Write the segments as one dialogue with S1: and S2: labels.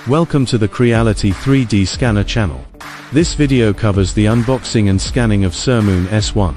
S1: Welcome to the Creality 3D Scanner channel. This video covers the unboxing and scanning of Sermoon S1.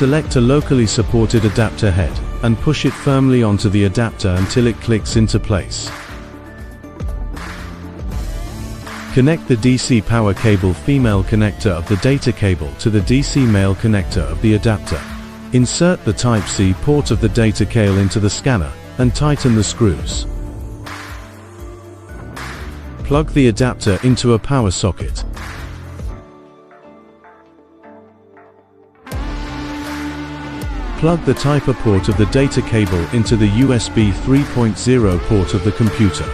S1: Select a locally supported adapter head, and push it firmly onto the adapter until it clicks into place. Connect the DC power cable female connector of the data cable to the DC male connector of the adapter. Insert the Type-C port of the data cable into the scanner, and tighten the screws. Plug the adapter into a power socket. Plug the Type-A port of the data cable into the USB 3.0 port of the computer.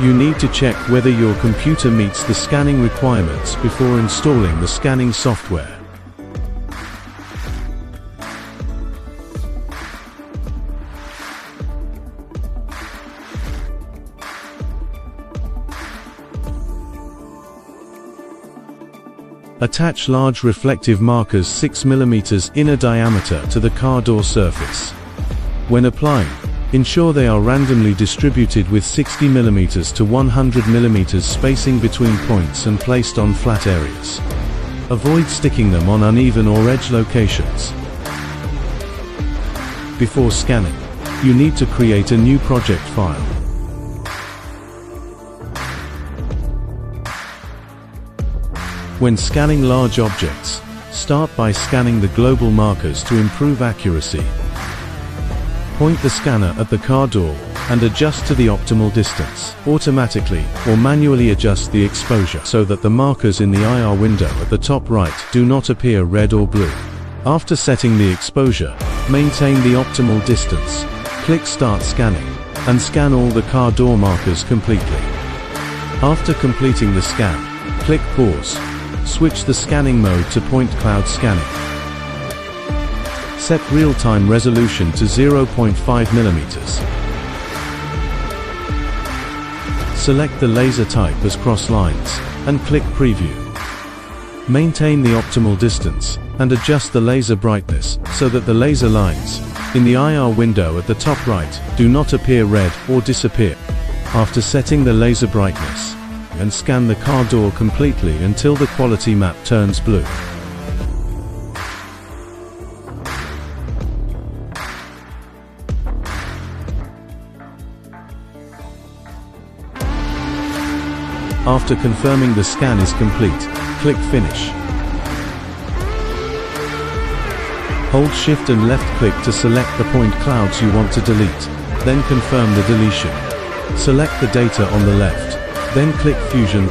S1: You need to check whether your computer meets the scanning requirements before installing the scanning software. Attach large reflective markers 6 mm inner diameter to the car door surface. When applying, ensure they are randomly distributed with 60 mm to 100 mm spacing between points and placed on flat areas. Avoid sticking them on uneven or edge locations. Before scanning, you need to create a new project file. When scanning large objects, start by scanning the global markers to improve accuracy. Point the scanner at the car door, and adjust to the optimal distance. Automatically, or manually adjust the exposure so that the markers in the IR window at the top right do not appear red or blue. After setting the exposure, maintain the optimal distance. Click Start Scanning, and scan all the car door markers completely. After completing the scan, click Pause. Switch the scanning mode to point cloud scanning. Set real-time resolution to 0.5 mm. Select the laser type as cross lines, and click Preview. Maintain the optimal distance, and adjust the laser brightness, so that the laser lines, in the IR window at the top right, do not appear red or disappear. After setting the laser brightness, and scan the car door completely until the quality map turns blue. After confirming the scan is complete, click Finish. Hold Shift and left click to select the point clouds you want to delete, then confirm the deletion. Select the data on the left. Then click Fusion.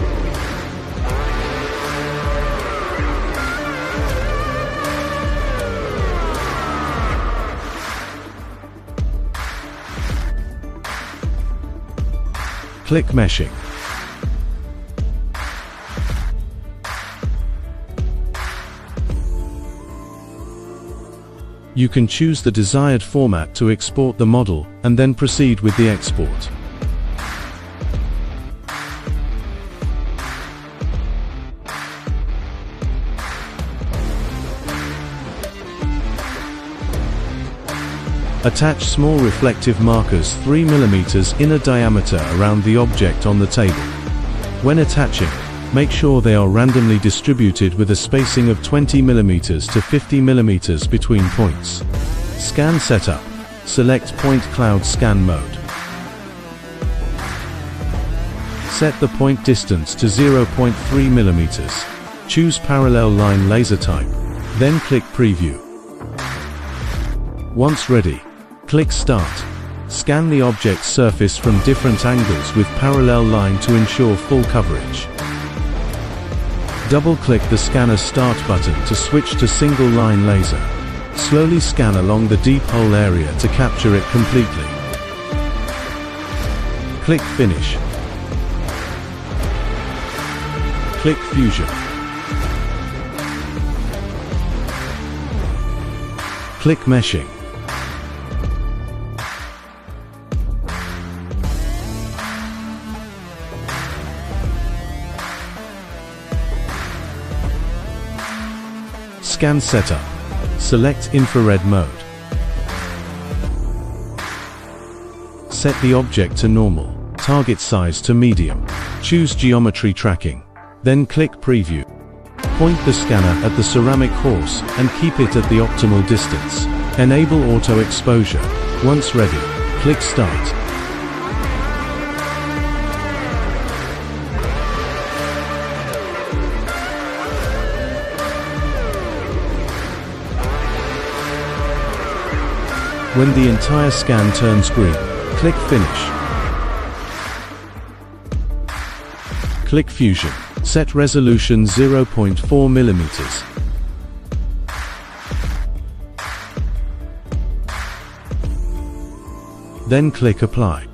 S1: Click Meshing. You can choose the desired format to export the model, and then proceed with the export. Attach small reflective markers 3 mm inner diameter around the object on the table. When attaching, make sure they are randomly distributed with a spacing of 20 mm to 50 mm between points. Scan setup. Select Point Cloud Scan mode. Set the point distance to 0.3 mm. Choose parallel line laser type. Then click Preview. Once ready, click Start. Scan the object's surface from different angles with parallel line to ensure full coverage. Double-click the scanner's Start button to switch to single line laser. Slowly scan along the deep hole area to capture it completely. Click Finish. Click Fusion. Click Meshing. Scan setup. Select infrared mode. Set the object to normal, target size to medium. Choose geometry tracking. Then click Preview. Point the scanner at the ceramic horse and keep it at the optimal distance. Enable auto exposure. Once ready, click Start. When the entire scan turns green, click Finish. Click Fusion. Set resolution 0.4 mm. Then click Apply.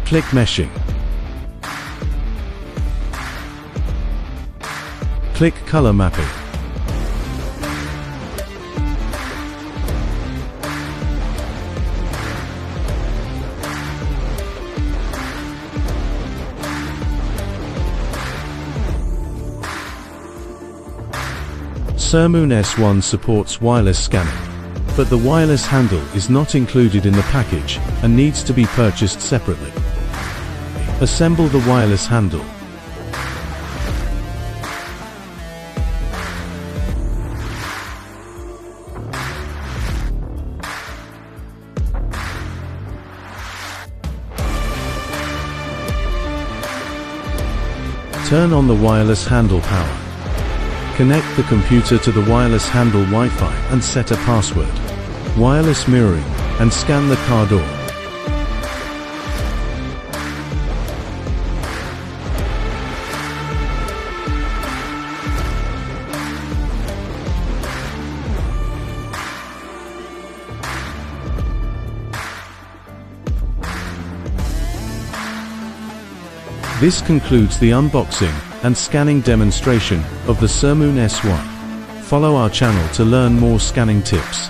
S1: Click Meshing. Click Color Mapping. Sermoon S1 supports wireless scanning, but the wireless handle is not included in the package and needs to be purchased separately. Assemble the wireless handle. Turn on the wireless handle power. Connect the computer to the wireless handle Wi-Fi and set a password. Wireless mirroring, and scan the car door. This concludes the unboxing and scanning demonstration of the Sermoon S1. Follow our channel to learn more scanning tips.